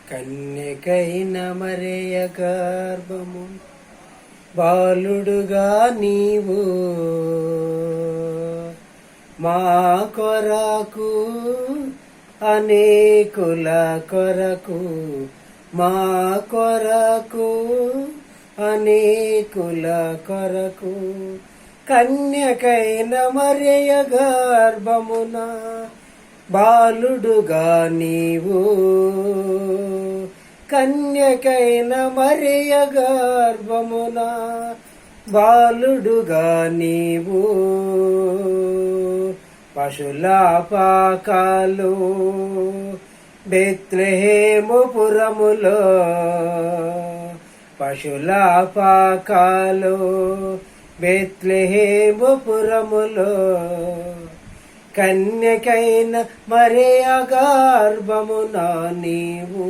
కన్యకైన మరియ గర్భము బాలుడుగా నీవు మా కొరకు అనేకుల కొరకు మా కొరకు అనేకుల కొరకు కన్యకైన మరియ గర్భమున బాలుడుగా నీవు కన్యకైన మరియ గర్భమున బాలుడుగా నీవు పశుల పాకాలు బెత్లెహేము పురములో పశుల పాకాలు బెత్లెహేము పురములో కన్యకైన మరియ గర్భమున నీవు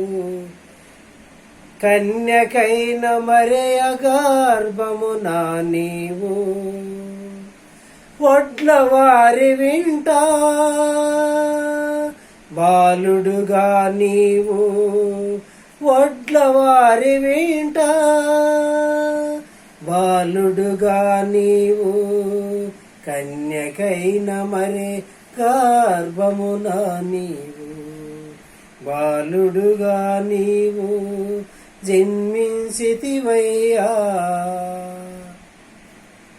కన్యకైన మరియ గర్భమున నీవు ఒడ్ల వారి వింట బాలుడుగా నీవు ఒడ్ల వారి వింట బాలుడుగా నీవు కన్యకైన మరియ గర్భమున నీవు బాలుడుగా నీవు జన్మించితివయ్యా.